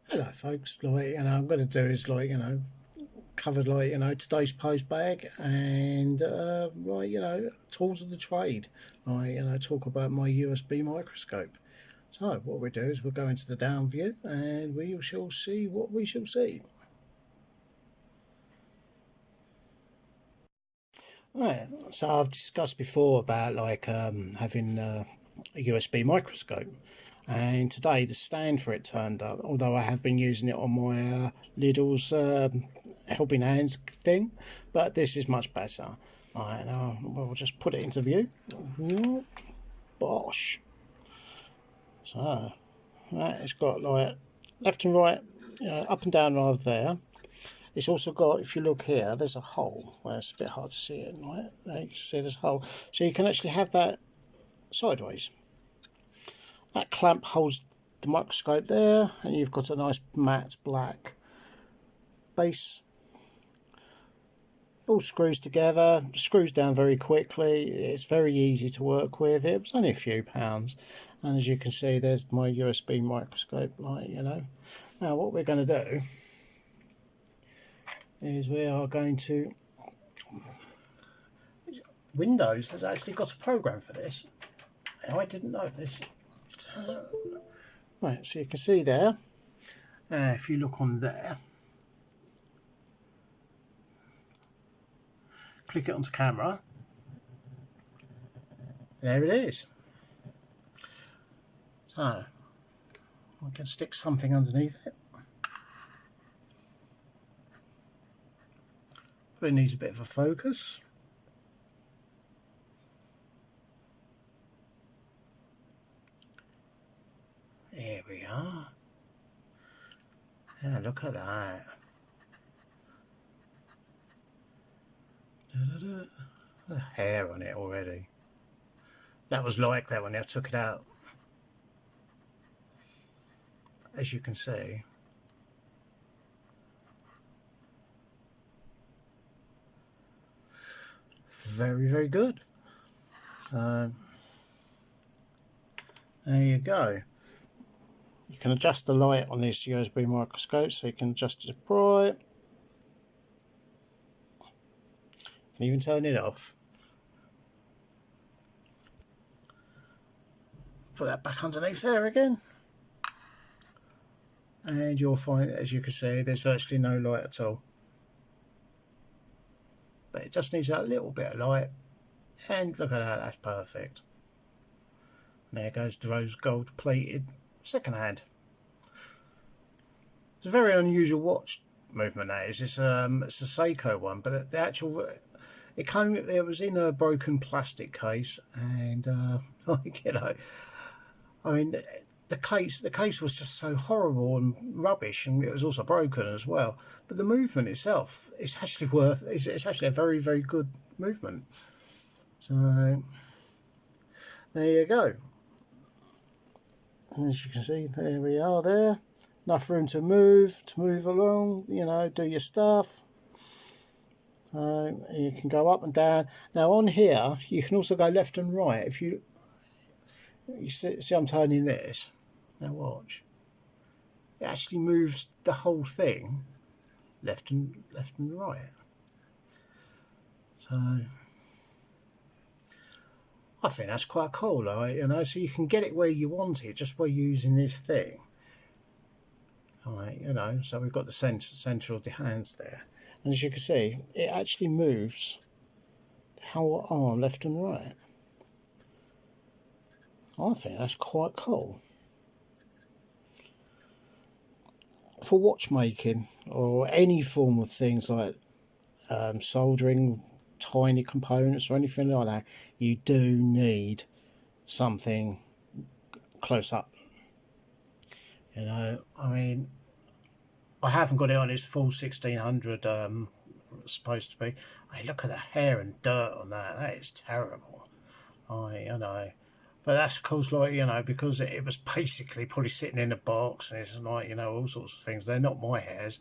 Hello folks, like, I'm going to do is cover today's post bag and tools of the trade. Talk about my USB microscope. So what we do is we'll go into the down view and we shall see what we shall see. Right, so I've discussed before about having a USB microscope, and today the stand for it turned up, although I have been using it on my Lidl's helping hands thing, but this is much better. Right, now we'll just put it into view. Bosh. So it's got like left and right, up and down rather there. It's also got, if you look here, there's a hole. Well, it's a bit hard to see it, right? There you can see there's a hole. So you can actually have that sideways. That clamp holds the microscope there, and you've got a nice matte black base. All screws together, screws down very quickly. It's very easy to work with. It was only a few pounds. And as you can see, there's my USB microscope, Now what we're going to do is we are going to... Windows has actually got a program for this. I didn't know this. Right, so you can see there, if you look on there, click it onto camera, there it is. So I can stick something underneath it. But it needs a bit of a focus. There we are. Yeah, look at that. The hair on it already. That was like that when I took it out. As you can see. Very, very good. So there you go. You can adjust the light on this USB microscope, so you can adjust it bright. You can even turn it off. Put that back underneath there again. And you'll find, as you can see, there's virtually no light at all. But it just needs that little bit of light. And look at that, that's perfect. And there goes the rose gold plated second hand. It's a very unusual watch movement, that is. It's a Seiko one, but the actual, it was in a broken plastic case, and I mean, the case was just so horrible and rubbish, and it was also broken as well. But the movement itself, it's actually a very, very good movement. So there you go. And as you can see, there we are there. Enough room to move along, do your stuff. You can go up and down. Now on here, you can also go left and right. If you see I'm turning this. Now watch. It actually moves the whole thing left and right. So I think that's quite cool, so you can get it where you want it just by using this thing. Alright, so we've got the centre of the hands there. And as you can see, it actually moves the whole arm left and right. I think that's quite cool. For watchmaking or any form of things like soldering tiny components or anything like that, you do need something close up. I mean, I haven't got it on its full 1600 supposed to be. I mean, look at the hair and dirt on that. That is terrible. But that's of course, because it was basically probably sitting in a box, and it's all sorts of things. They're not my hairs.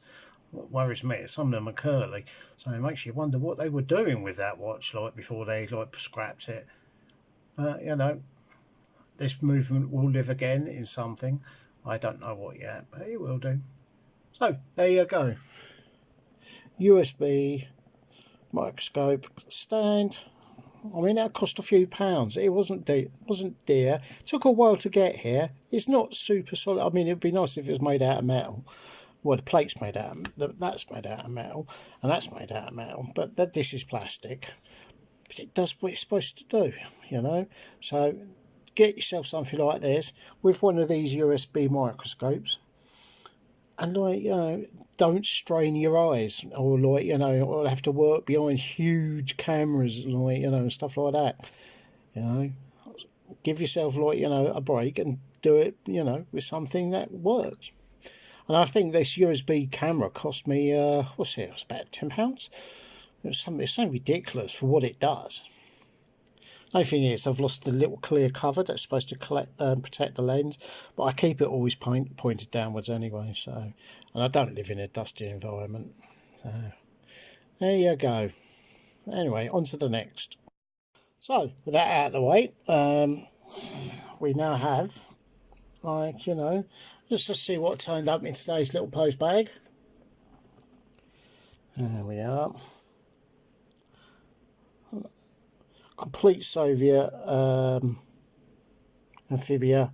What worries me is some of them are curly, so it makes you wonder what they were doing with that watch before they scrapped it. But this movement will live again in something. I don't know what yet, but it will do. So there you go. USB microscope stand. I mean, that cost a few pounds. It wasn't dear. It took a while to get here. It's not super solid. I mean, it'd be nice if it was made out of metal. Well, the plate's made out of, that's made out of metal, and that's made out of metal. But this is plastic. But it does what it's supposed to do, you know. So get yourself something like this with one of these USB microscopes. And, like, you know, don't strain your eyes, or, like, you know, or have to work behind huge cameras, like, you know, and stuff like that. You know, give yourself, like, you know, a break and do it, you know, with something that works. And I think this USB camera cost me, what's it? It was about £10. It's so ridiculous for what it does. The only thing is, I've lost the little clear cover that's supposed to protect the lens, but I keep it always pointed downwards anyway. So, and I don't live in a dusty environment. So, there you go. Anyway, on to the next. So, with that out of the way, we now have, like, you know, just to see what turned up in today's little post bag. There we are. Complete Soviet amphibia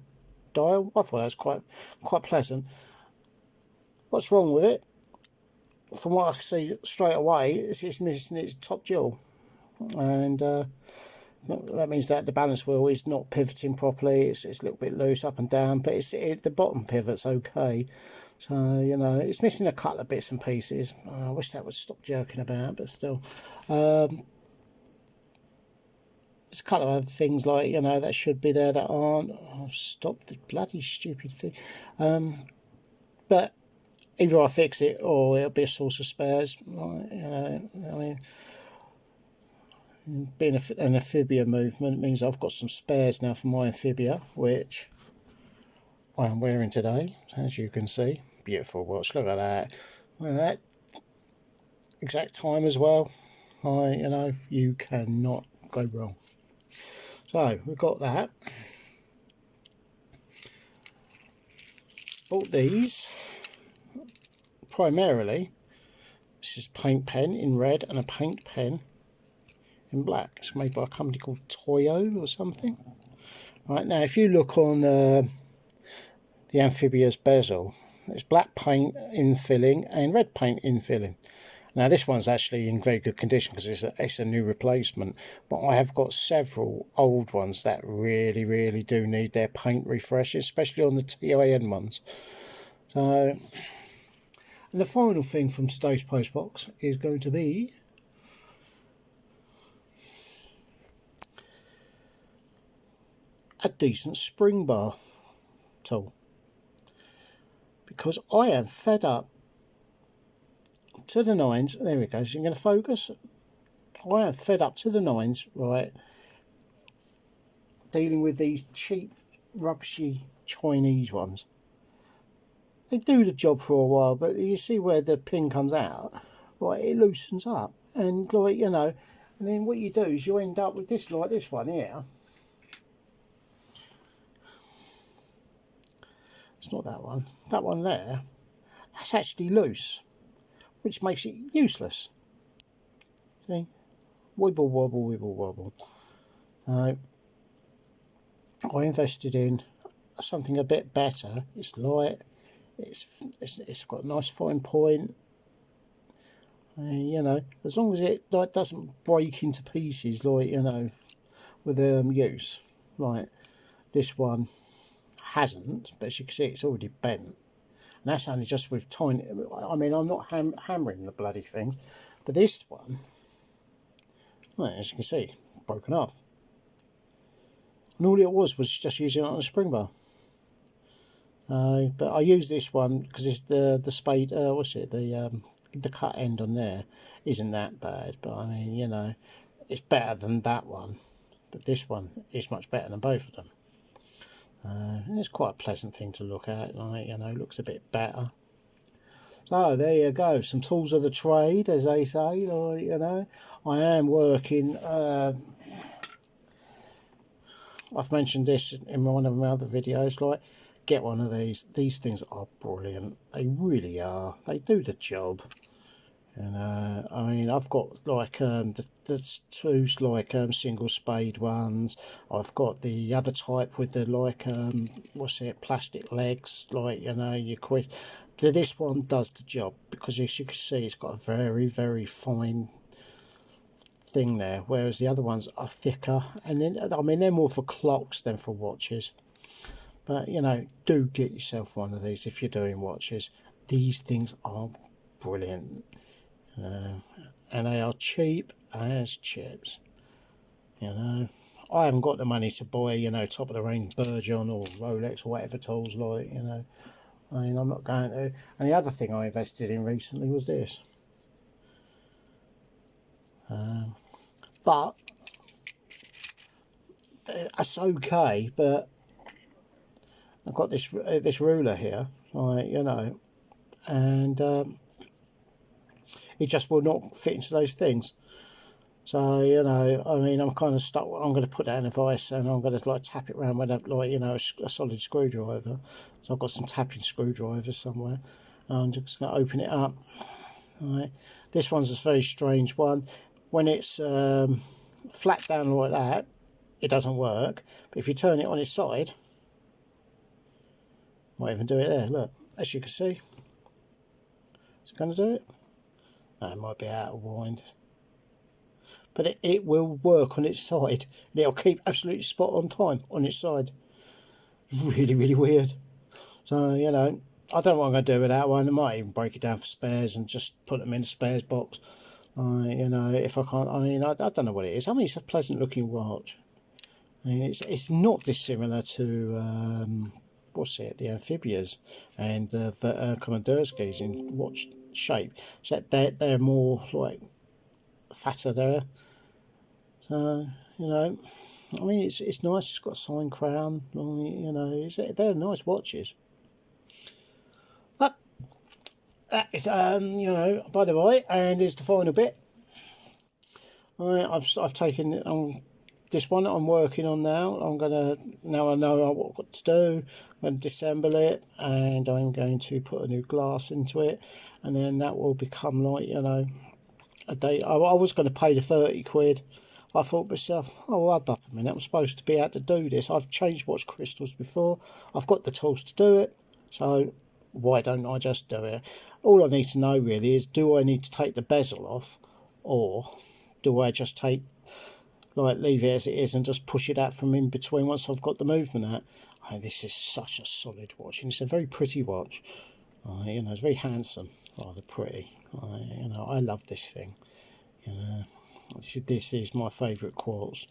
dial. I thought that was quite pleasant. What's wrong with it? From what I can see straight away, it's missing its top jewel, and that means that the balance wheel is not pivoting properly. It's a little bit loose up and down, but the bottom pivot's okay. So, you know, it's missing a couple of bits and pieces. I wish that would stop jerking about, but still. There's a couple of other things, like, you know, that should be there that aren't. Oh, stop the bloody stupid thing. But either I fix it or it'll be a source of spares. Like, you know, I mean, being an amphibia movement means I've got some spares now for my amphibia, which I am wearing today, as you can see. Beautiful watch, look at that. Look at that exact time as well. You know, you cannot go wrong. So we've got that. Bought these primarily. This is paint pen in red and a paint pen in black. It's made by a company called Toyo or something. Right, now if you look on the amphibia's bezel, it's black paint infilling and red paint infilling. Now this one's actually in very good condition because it's a new replacement, but I have got several old ones that really do need their paint refreshes, especially on the TIN ones. So, and the final thing from today's postbox is going to be a decent spring bar tool, because I am fed up to the nines. There we go. So you're going to focus. I am fed up to the nines, right, dealing with these cheap, rubbishy Chinese ones. They do the job for a while, but you see where the pin comes out, right, it loosens up, and, like, you know, and then what you do is you end up with this, like this one here. It's not that one. That one there, that's actually loose, which makes it useless. See? Wibble wobble, wibble wobble. I invested in something a bit better. It's light. It's got a nice fine point. You know, as long as it, like, doesn't break into pieces, like, you know, with use. Like this one hasn't, but as you can see, it's already bent. And that's only just with tiny. I mean, I'm not hammering the bloody thing, but this one, well, as you can see, broken off. And all it was just using it on a spring bar. But I use this one because it's the spade. What's it? The cut end on there isn't that bad, but I mean, you know, it's better than that one. But this one is much better than both of them. And it's quite a pleasant thing to look at. Like, you know, looks a bit better. So there you go, some tools of the trade, as they say. Like, you know, I am working. I've mentioned this in one of my other videos. Like, get one of these. These things are brilliant. They really are. They do the job. And I mean, I've got like the two like single spade ones. I've got the other type with the like what's it, plastic legs, like, you know, you quit. This one does the job, because as you can see, it's got a very, very fine thing there, whereas the other ones are thicker. And then, I mean, they're more for clocks than for watches. But, you know, do get yourself one of these if you're doing watches. These things are brilliant. And they are cheap as chips. You know, I haven't got the money to buy, you know, top of the range Burgeon or Rolex or whatever tools, like, you know. I mean, I'm not going to. And the other thing I invested in recently was this. But it's okay. But I've got this ruler here, like, you know, and it just will not fit into those things. So, you know, I mean, I'm kind of stuck. I'm going to put that in a vise, and I'm going to like tap it around with a, like, you know, a solid screwdriver. So I've got some tapping screwdrivers somewhere. I'm just going to open it up. Right. This one's a very strange one. When it's flat down like that, it doesn't work. But if you turn it on its side, might even do it there. Look, as you can see, is it going to do it? No, it might be out of wind. But it will work on its side. And it'll keep absolutely spot on time on its side. Really, really weird. So, you know, I don't know what I'm going to do with that one. I might even break it down for spares and just put them in a spares box. You know, if I can't, I mean, I don't know what it is. I mean, it's a pleasant looking watch. I mean, it's not dissimilar to, what's it, the Amphibias and the Komandurskis in watch shape. Except they're more like fatter there. So, you know, I mean, it's nice. It's got a sign crown. I mean, you know, they're nice watches. But that is, you know, by the way, and here's the final bit. I've taken this one that I'm working on now. Now I know what I've got to do. I'm going to disassemble it, and I'm going to put a new glass into it, and then that will become like, you know, a day. I was going to pay the 30 quid. I thought to myself, oh, well, hold up a minute, I'm supposed to be able to do this. I've changed watch crystals before. I've got the tools to do it. So why don't I just do it? All I need to know really is, do I need to take the bezel off, or do I just leave it as it is and just push it out from in between once I've got the movement out? Oh, this is such a solid watch, and it's a very pretty watch. You know, it's very handsome, rather pretty. You know, I love this thing. You know, this is my favourite quartz.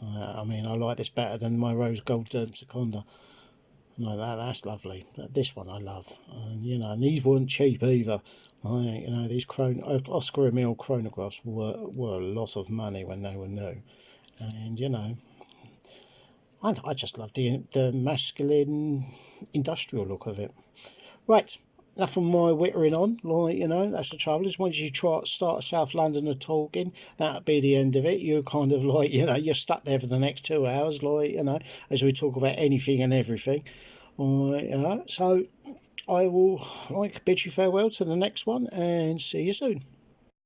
I mean, I like this better than my rose gold Seconda. No, that's lovely. But this one I love. You know, and these weren't cheap either. You know, these Oscar Emile chronographs were a lot of money when they were new. And, you know, I just love the masculine industrial look of it. Right, enough of my whittering on. Like, you know, that's the trouble, is once you start a South Londoner talking, that'll be the end of it. You're kind of like, you know, you're stuck there for the next 2 hours, like, you know, as we talk about anything and everything. You know, so I will bid you farewell to the next one, and see you soon.